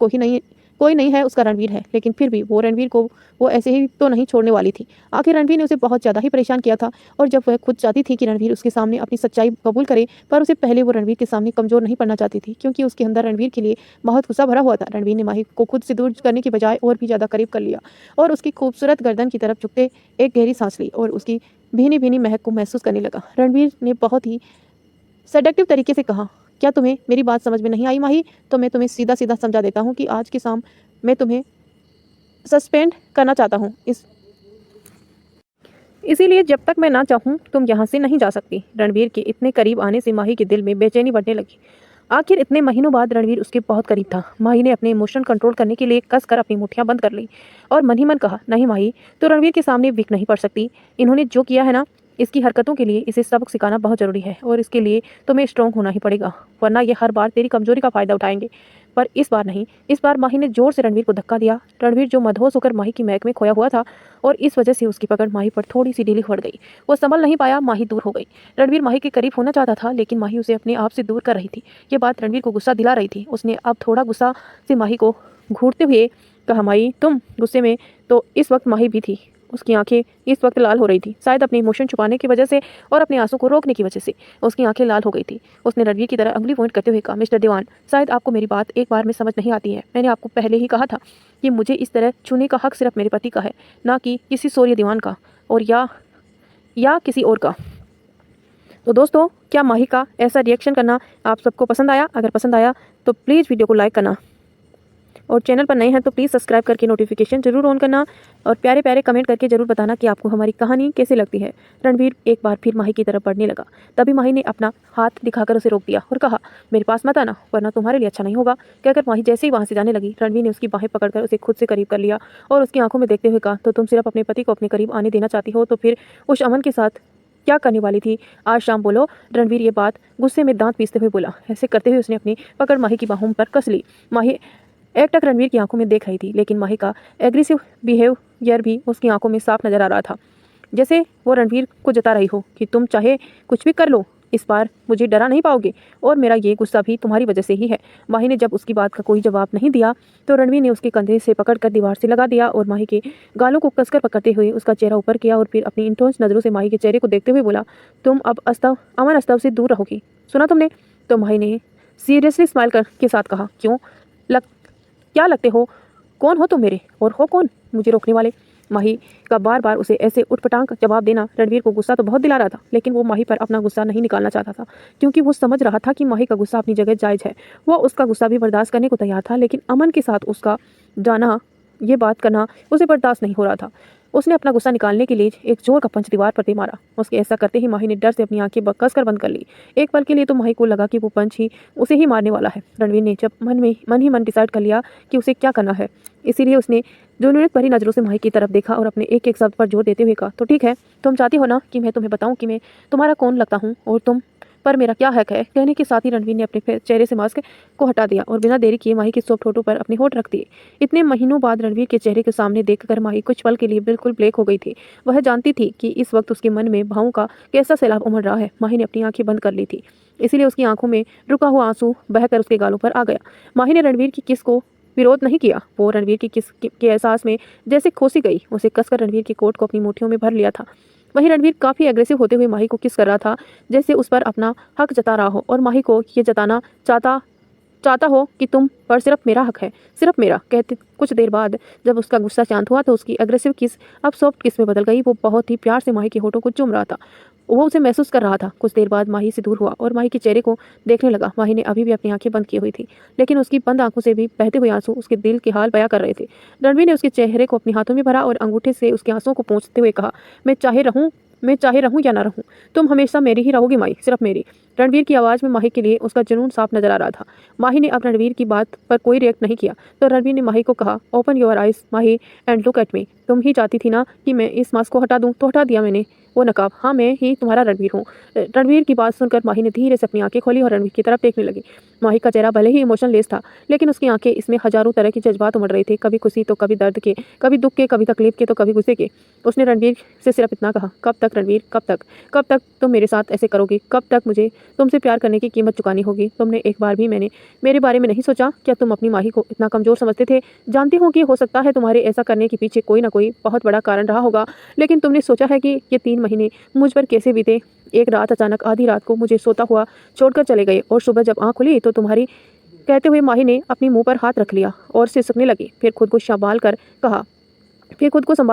कोई नहीं है, उसका रणवीर है, लेकिन फिर भी वो रणवीर को वो ऐसे ही तो नहीं छोड़ने वाली थी। आखिर रणवीर ने उसे बहुत ज़्यादा ही परेशान किया था और जब वह खुद चाहती थी कि रणवीर उसके सामने अपनी सच्चाई कबूल करे, पर उसे पहले वो रणवीर के सामने कमज़ोर नहीं पड़ना चाहती थी, क्योंकि उसके अंदर रणवीर के लिए बहुत गुस्सा भरा हुआ था। रणवीर ने माही को खुद से दूर करने की बजाय और भी ज़्यादा करीब कर लिया और उसकी खूबसूरत गर्दन की तरफ झुकते एक गहरी सांस ली और उसकी भीनी भीनी महक को महसूस करने लगा। रणवीर ने बहुत ही सेडक्टिव तरीके से कहा, क्या तुम्हें मेरी बात समझ में नहीं आई माही? तो मैं तुम्हें सीधा सीधा समझा देता हूँ कि आज की शाम मैं तुम्हें सस्पेंड करना चाहता हूँ, इसीलिए जब तक मैं ना चाहूँ तुम यहाँ से नहीं जा सकती। रणवीर के इतने करीब आने से माही के दिल में बेचैनी बढ़ने लगी। आखिर इतने महीनों बाद रणवीर उसके बहुत करीब था। माही ने अपने इमोशन कंट्रोल करने के लिए कसकर अपनी मुट्ठियां बंद कर ली और मन ही मन कहा, नहीं माही, तो रणवीर के सामने वीक नहीं पड़ सकती। इन्होंने जो किया है ना, इसकी हरकतों के लिए इसे सबक सिखाना बहुत ज़रूरी है और इसके लिए तुम्हें स्ट्रॉन्ग होना ही पड़ेगा, वरना ये हर बार तेरी कमजोरी का फ़ायदा उठाएंगे। पर इस बार नहीं। इस बार माही ने जोर से रणवीर को धक्का दिया। रणवीर जो मदहोश होकर माही की महक में खोया हुआ था और इस वजह से उसकी पकड़ माही पर थोड़ी सी ढीली पड़ गई। वो संभल नहीं पाया, माही दूर हो गई। रणवीर माही के करीब होना चाहता था, लेकिन माही उसे अपने आप से दूर कर रही थी। ये बात रणवीर को गुस्सा दिला रही थी। उसने अब थोड़ा गुस्सा से माही को घूरते हुए कहा, माही तुम गुस्से में? तो इस वक्त माही भी थी। उसकी आंखें इस वक्त लाल हो रही थी, शायद अपने इमोशन छुपाने की वजह से और अपने आंसू को रोकने की वजह से उसकी आंखें लाल हो गई थी। उसने रणवीर की तरह अंगुली पॉइंट करते हुए कहा, मिस्टर दीवान, शायद आपको मेरी बात एक बार में समझ नहीं आती है। मैंने आपको पहले ही कहा था कि मुझे इस तरह छूने का हक सिर्फ मेरे पति का है, ना कि किसी सूर्य दीवान का और या किसी और का। तो दोस्तों, क्या माही का ऐसा रिएक्शन करना आप सबको पसंद आया? अगर पसंद आया तो प्लीज़ वीडियो को लाइक करना। और चैनल पर नए हैं तो प्लीज़ सब्सक्राइब करके नोटिफिकेशन जरूर ऑन करना और प्यारे प्यारे कमेंट करके जरूर बताना कि आपको हमारी कहानी कैसी लगती है। रणवीर एक बार फिर माही की तरफ बढ़ने लगा। तभी माही ने अपना हाथ दिखाकर उसे रोक दिया और कहा, मेरे पास मत आना वरना तुम्हारे लिए अच्छा नहीं होगा। कहकर माही जैसे ही वहाँ से जाने लगी, रणवीर ने उसकी बाहें पकड़कर उसे खुद से करीब कर लिया और उसकी आंखों में देखते हुए कहा, तो तुम सिर्फ अपने पति को अपने करीब आने देना चाहती हो, तो फिर उस अमन के साथ क्या करने वाली थी आज शाम, बोलो। रणवीर ये बात गुस्से में दांत पीसते हुए बोला। ऐसे करते हुए उसने अपनी पकड़ माही की बाहों पर कस ली। माही एकटक रणवीर की आंखों में देख रही थी, लेकिन माही का एग्रेसिव बिहेवियर भी उसकी आंखों में साफ नजर आ रहा था, जैसे वो रणवीर को जता रही हो कि तुम चाहे कुछ भी कर लो, इस बार मुझे डरा नहीं पाओगे और मेरा ये गुस्सा भी तुम्हारी वजह से ही है। माही ने जब उसकी बात का कोई जवाब नहीं दिया तो रणवीर ने उसके कंधे से पकड़कर दीवार से लगा दिया और माही के गालों को कसकर पकड़ते हुए उसका चेहरा ऊपर किया और फिर अपनी इंटेंस नज़रों से माही के चेहरे को देखते हुए बोला, तुम अब अमन अस्तव से दूर रहोगी, सुना तुमने। तो माही ने सीरियसली स्माइल के साथ कहा, क्यों क्या लगते हो, कौन हो तुम मेरे और हो कौन मुझे रोकने वाले। माही का बार बार उसे ऐसे उठपटांग जवाब देना रणवीर को गुस्सा तो बहुत दिला रहा था, लेकिन वो माही पर अपना गुस्सा नहीं निकालना चाहता था, क्योंकि वो समझ रहा था कि माही का गुस्सा अपनी जगह जायज़ है। वो उसका गुस्सा भी बर्दाश्त करने को तैयार था, लेकिन अमन के साथ उसका जाना, ये बात करना उसे बर्दाश्त नहीं हो रहा था। उसने अपना गुस्सा निकालने के लिए एक जोर का पंच दीवार पर दे मारा। उसके ऐसा करते ही माही ने डर से अपनी आंखें कसकर बंद कर ली। एक पल के लिए तो माही को लगा कि वो पंच ही उसे ही मारने वाला है। रणवीर ने जब मन ही मन डिसाइड कर लिया कि उसे क्या करना है, इसीलिए उसने जुनून भरी नज़रों से माही की तरफ देखा और अपने एक एक शब्द पर जोर देते हुए कहा, तो ठीक है, तुम चाहती हो ना कि मैं तुम्हें बताऊं कि मैं तुम्हारा कौन लगता हूं और तुम पर मेरा क्या हक है। कहने के साथ ही रणवीर ने अपने चेहरे से मास्क को हटा दिया और बिना देरी किए माही के सॉफ्ट होठों पर अपने होठ रख दिए। इतने महीनों बाद रणवीर के चेहरे के सामने देखकर माही कुछ पल के लिए बिल्कुल ब्लैक हो गई थी। वह जानती थी कि इस वक्त उसके मन में भावों का कैसा सैलाब उमड़ रहा है। माही ने अपनी आंखें बंद कर ली थी, इसीलिए उसकी आंखों में रुका हुआ आंसू बहकर उसके गालों पर आ गया। माही ने रणवीर की किस को विरोध नहीं किया। वो रणवीर की किस के एहसास में जैसे खोसी गई। उसे कसकर रणवीर के कोट को अपनी मुट्ठियों में भर लिया था। वहीं रणवीर काफ़ी एग्रेसिव होते हुए माही को किस कर रहा था, जैसे उस पर अपना हक जता रहा हो और माही को ये जताना चाहता हो कि तुम पर सिर्फ मेरा हक है, सिर्फ मेरा। कहते कुछ देर बाद जब उसका गुस्सा शांत हुआ तो उसकी एग्रेसिव किस अब सॉफ्ट किस में बदल गई। वो बहुत ही प्यार से माही के होठों को चूम रहा था। वो उसे महसूस कर रहा था। कुछ देर बाद माही से दूर हुआ और माही के चेहरे को देखने लगा। माही ने अभी भी अपनी आंखें बंद की हुई थी, लेकिन उसकी बंद आंखों से भी बहते हुए आंसू उसके दिल के हाल बयां कर रहे थे। रणवीर ने उसके चेहरे को अपने हाथों में भरा और अंगूठे से उसके आंसुओं को पोंछते हुए कहा, मैं चाहे रहूं या ना रहूं, तुम हमेशा मेरी ही रहोगी माही, सिर्फ मेरी। रणवीर की आवाज़ में माही के लिए उसका जुनून साफ नजर आ रहा था। माही ने अब रणवीर की बात पर कोई रिएक्ट नहीं किया, तो रणवीर ने माही को कहा, open your eyes Mahi and look at me. तुम ही चाहती थी ना कि मैं इस मास्क को हटा दूं, तो हटा दिया मैंने वो नकाब। हाँ, मैं ही तुम्हारा रणवीर हूँ। रणवीर की बात सुनकर माही ने धीरे से अपनी आंखें खोली और रणवीर की तरफ देखने लगी। माही का चेहरा भले ही इमोशनलेस था, लेकिन उसकी आंखें इसमें हजारों तरह के जज्बात उमड़ रहे थे, कभी खुशी तो कभी दर्द के, कभी दुख के, कभी तकलीफ के तो कभी गुस्से के। उसने रणवीर से सिर्फ इतना कहा, कब तक रणवीर, कब तक तुम मेरे साथ ऐसे करोगे, कब तक मुझे तुमसे प्यार करने की कीमत चुकानी होगी। तुमने एक बार भी मेरे बारे में नहीं सोचा। क्या तुम अपनी माही को इतना कमज़ोर समझते थे। जानती हूँ कि हो सकता है तुम्हारे ऐसा करने के पीछे कोई ना कोई बहुत बड़ा कारण रहा होगा, लेकिन तुमने सोचा है कि ये 3 महीने मुझ पर कैसे बीते। एक रात अचानक आधी रात को मुझे सोता हुआ छोड़कर चले गए और सुबह जब आँख खुली तो तुम्हारी। कहते हुए माही ने अपनी मुंह पर हाथ रख लिया और सिसकने लगी। फिर खुद को संभाल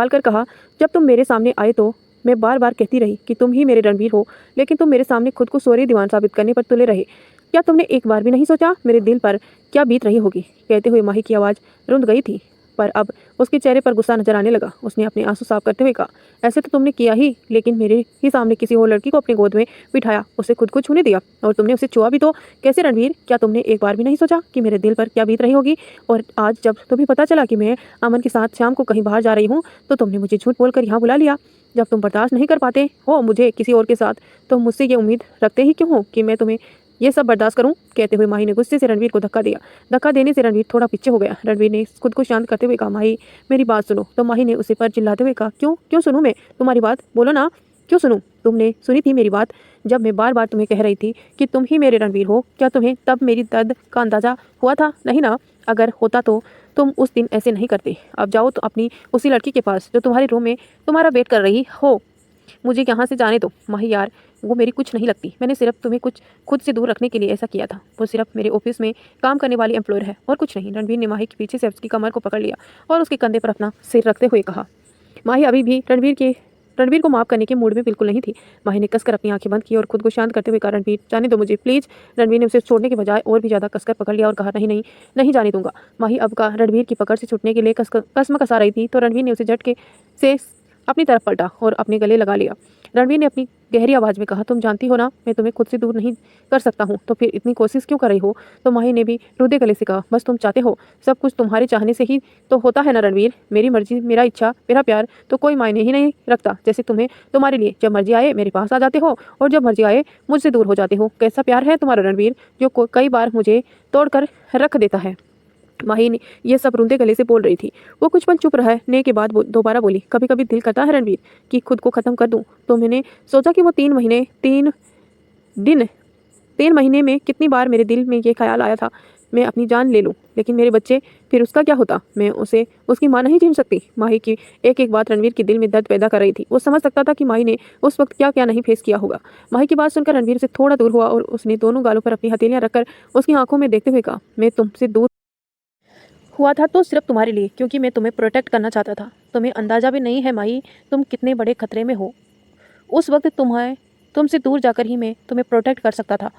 कर कहा, जब तुम मेरे सामने आए तो मैं बार बार कहती रही कि तुम ही मेरे रणवीर हो, लेकिन तुम मेरे सामने खुद को सोरे दीवान साबित करने पर तुले रहे। क्या तुमने एक बार भी नहीं सोचा मेरे दिल पर क्या बीत रही होगी। कहते हुए माही की आवाज़ रुंध गई थी, पर अब उसके चेहरे पर गुस्सा नजर आने लगा। उसने अपने आंसू साफ करते हुए कहा, ऐसे तो तुमने किया ही, लेकिन मेरे ही सामने किसी और लड़की को अपनी गोद में बिठाया, उसे खुद को छूने दिया और तुमने उसे छुआ भी तो कैसे रणवीर। क्या तुमने एक बार भी नहीं सोचा कि मेरे दिल पर क्या बीत रही होगी। और आज जब तुम्हें पता चला कि मैं अमन के साथ शाम को कहीं बाहर जा रही हूँ, तो तुमने मुझे झूठ बोलकर यहाँ बुला लिया। जब तुम बर्दाश्त नहीं कर पाते हो मुझे किसी और के साथ, तो मुझसे ये उम्मीद रखते ही क्यों हो कि मैं तुम्हें ये सब बर्दाश्त करूं। कहते हुए माही ने गुस्से से रणवीर को धक्का दिया। धक्का देने से रणवीर थोड़ा पीछे हो गया। रणवीर ने खुद को शांत करते हुए कहा, माही मेरी बात सुनो। तो माही ने उसे पर चिल्लाते हुए कहा, क्यों सुनूं मैं तुम्हारी बात, बोलो ना, क्यों सुनूं। तुमने सुनी थी मेरी बात जब मैं बार बार तुम्हें कह रही थी कि तुम ही मेरे रणवीर हो। क्या तुम्हें तब मेरी दर्द का अंदाजा हुआ था। नहीं ना, अगर होता तो तुम उस दिन ऐसे नहीं करते। अब जाओ तो अपनी उसी लड़की के पास जो तुम्हारे रूम में तुम्हारा वेट कर रही हो। मुझे यहाँ से जाने दो। माही यार, वो मेरी कुछ नहीं लगती। मैंने सिर्फ तुम्हें कुछ खुद से दूर रखने के लिए ऐसा किया था। वो सिर्फ मेरे ऑफिस में काम करने वाली एम्प्लॉयर है और कुछ नहीं। रणवीर ने माही के पीछे से उसकी कमर को पकड़ लिया और उसके कंधे पर अपना सिर रखते हुए कहा। माही अभी भी रणवीर के रणवीर को माफ करने के मूड में बिल्कुल नहीं थी। माही ने कसकर अपनी आंखें बंद की और खुद को शांत करते हुए कहा, रणवीर जाने दो मुझे प्लीज। रणवीर ने उसे छोड़ने के बजाय और भी ज्यादा कसकर पकड़ लिया और कहा, नहीं नहीं नहीं जाने दूंगा। माही अब का रणवीर की पकड़ से छूटने के लिए कसम कसा रही थी तो रणवीर ने उसे झटके से अपनी तरफ पलटा और अपने गले लगा लिया। रणवीर ने अपनी गहरी आवाज में कहा, तुम जानती हो ना मैं तुम्हें खुद से दूर नहीं कर सकता हूँ, तो फिर इतनी कोशिश क्यों कर रही हो। तो माही ने भी रुदे गले से कहा, बस तुम चाहते हो, सब कुछ तुम्हारे चाहने से ही तो होता है ना रणवीर। मेरी मर्जी, मेरा इच्छा, मेरा प्यार तो कोई मायने ही नहीं रखता। जैसे तुम्हें तुम्हारे लिए जब मर्जी आए मेरे पास आ जाते हो और जब मर्जी आए मुझसे दूर हो जाते हो। कैसा प्यार है तुम्हारा रणवीर जो कई बार मुझे तोड़कर रख देता है। माही ने ये सब रूंधे गले से बोल रही थी। वो कुछ पल चुप रहने के बाद दोबारा बोली, कभी कभी दिल करता है रणवीर कि खुद को ख़त्म कर दूं। तो मैंने सोचा कि वो 3 महीने में कितनी बार मेरे दिल में ये ख्याल आया था मैं अपनी जान ले लूं, लेकिन मेरे बच्चे, फिर उसका क्या होता। मैं उसे उसकी मां नहीं झेल सकती। माही की एक एक बात रणवीर के दिल में दर्द पैदा कर रही थी। वो समझ सकता था कि माही ने उस वक्त क्या क्या नहीं फेस किया होगा। माही की बात सुनकर रणवीर से थोड़ा दूर हुआ और उसने दोनों गालों पर अपनी हथेलियां रखकर उसकी आंखों में देखते हुए कहा, मैं तुमसे दूर हुआ था तो सिर्फ तुम्हारे लिए, क्योंकि मैं तुम्हें प्रोटेक्ट करना चाहता था। तुम्हें अंदाजा भी नहीं है माही तुम कितने बड़े खतरे में हो। उस वक्त तुमसे दूर जाकर ही मैं तुम्हें प्रोटेक्ट कर सकता था।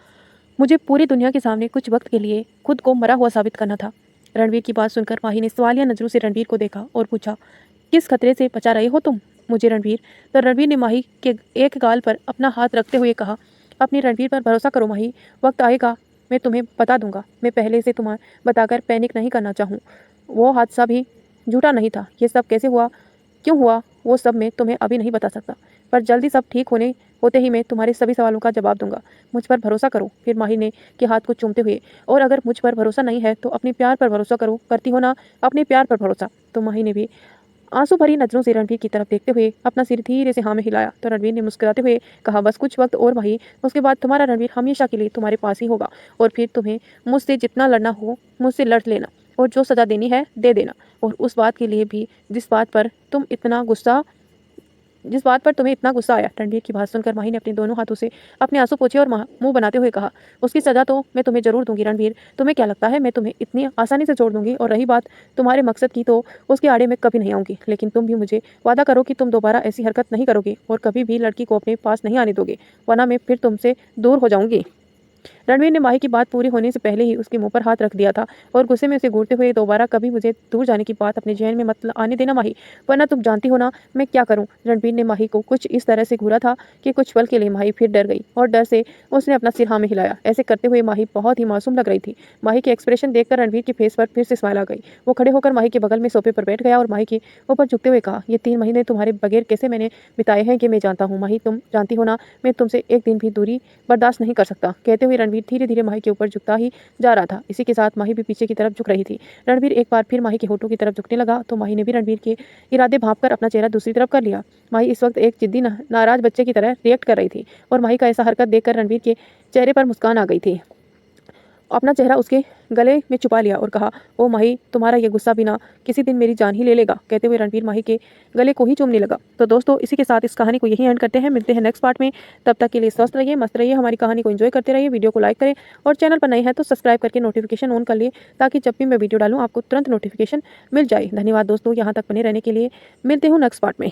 मुझे पूरी दुनिया के सामने कुछ वक्त के लिए खुद को मरा हुआ साबित करना था। रणवीर की बात सुनकर माही ने सवालिया नजरों से रणवीर को देखा और पूछा, किस खतरे से बचा रहे हो तुम मुझे रणवीर। तो रणवीर ने माही के एक गाल पर अपना हाथ रखते हुए कहा, अपने रणवीर पर भरोसा करो माही, वक्त आएगा मैं तुम्हें बता दूंगा। मैं पहले से तुम्हें बताकर पैनिक नहीं करना चाहूँ। वो हादसा भी झूठा नहीं था। ये सब कैसे हुआ, क्यों हुआ, वो सब मैं तुम्हें अभी नहीं बता सकता, पर जल्दी सब ठीक होते ही मैं तुम्हारे सभी सवालों का जवाब दूंगा। मुझ पर भरोसा करो। फिर माही ने के हाथ को चूमते हुए, और अगर मुझ पर भरोसा नहीं है तो अपने प्यार पर भरोसा करो। करती हो ना अपने प्यार पर भरोसा। तो माही ने भी आंसू भरी नजरों से रणवीर की तरफ देखते हुए अपना सिर धीरे से हाँ में हिलाया। तो रणवीर ने मुस्कुराते हुए कहा, बस कुछ वक्त और माही, उसके बाद तुम्हारा रणवीर हमेशा के लिए तुम्हारे पास ही होगा। और फिर तुम्हें मुझसे जितना लड़ना हो मुझसे लड़ लेना, और जो सज़ा देनी है दे देना। और उस बात के लिए भी जिस बात पर तुम्हें इतना गुस्सा आया। रणवीर की बात सुनकर माही ने अपने दोनों हाथों से अपने आंसू पोंछे और मुंह बनाते हुए कहा, उसकी सज़ा तो मैं तुम्हें जरूर दूंगी रणवीर। तुम्हें क्या लगता है मैं तुम्हें इतनी आसानी से छोड़ दूंगी। और रही बात तुम्हारे मकसद की, तो उसके आड़े में कभी नहीं आऊंगी। लेकिन तुम भी मुझे वादा करो कि तुम दोबारा ऐसी हरकत नहीं करोगे और कभी भी लड़की को अपने पास नहीं आने दोगे, वरना मैं फिर तुमसे दूर हो जाऊंगी। रणवीर ने माही की बात पूरी होने से पहले ही उसके मुंह पर हाथ रख दिया था और गुस्से में उसे घूरते हुए, दोबारा कभी मुझे दूर जाने की बात अपने जहन में मत आने देना माही, वरना तुम जानती हो ना मैं क्या करूं। रणवीर ने माही को कुछ इस तरह से घूरा था कि कुछ पल के लिए माही फिर डर गई और डर से उसने अपना सिर हाँ में हिलाया। ऐसे करते हुए माही बहुत ही मासूम लग रही थी। माही के एक्सप्रेशन देखकर रणवीर के फेस पर फिर से स्माइल आ गई। वो खड़े होकर माही के बगल में सोफे पर बैठ गया और माही के ऊपर झुकते हुए कहा, ये 3 महीने तुम्हारे बगैर कैसे मैंने बिताए हैं कि मैं जानता हूँ माही, तुम जानती हो ना मैं तुमसे एक दिन भी दूरी बर्दाश्त नहीं कर सकता। कहते हुए रणवीर धीरे धीरे माही के ऊपर झुकता ही जा रहा था। इसी के साथ माही भी पीछे की तरफ झुक रही थी। रणवीर एक बार फिर माही के होठों की तरफ झुकने लगा तो माही ने भी रणवीर के इरादे भांपकर अपना चेहरा दूसरी तरफ कर लिया। माही इस वक्त एक जिद्दी नाराज बच्चे की तरह रिएक्ट कर रही थी और माही का ऐसा हरकत देखकर रणवीर के चेहरे पर मुस्कान आ गई थी। अपना चेहरा उसके गले में छुपा लिया और कहा, ओ माही, तुम्हारा ये गुस्सा भी ना किसी दिन मेरी जान ही ले लेगा। कहते हुए रणवीर माही के गले को ही चूमने लगा। तो दोस्तों, इसी के साथ इस कहानी को यही एंड करते हैं। मिलते हैं नेक्स्ट पार्ट में। तब तक के लिए स्वस्थ रहिए, मस्त रहिए, हमारी कहानी को एंजॉय करते रहिए। वीडियो को लाइक करें और चैनल पर नए हैं तो सब्सक्राइब करके नोटिफिकेशन ऑन कर लिए, ताकि जब भी मैं वीडियो डालूँ आपको तुरंत नोटिफिकेशन मिल जाए। धन्यवाद दोस्तों, यहाँ तक बने रहने के लिए। मिलते हूँ नेक्स्ट पार्ट में।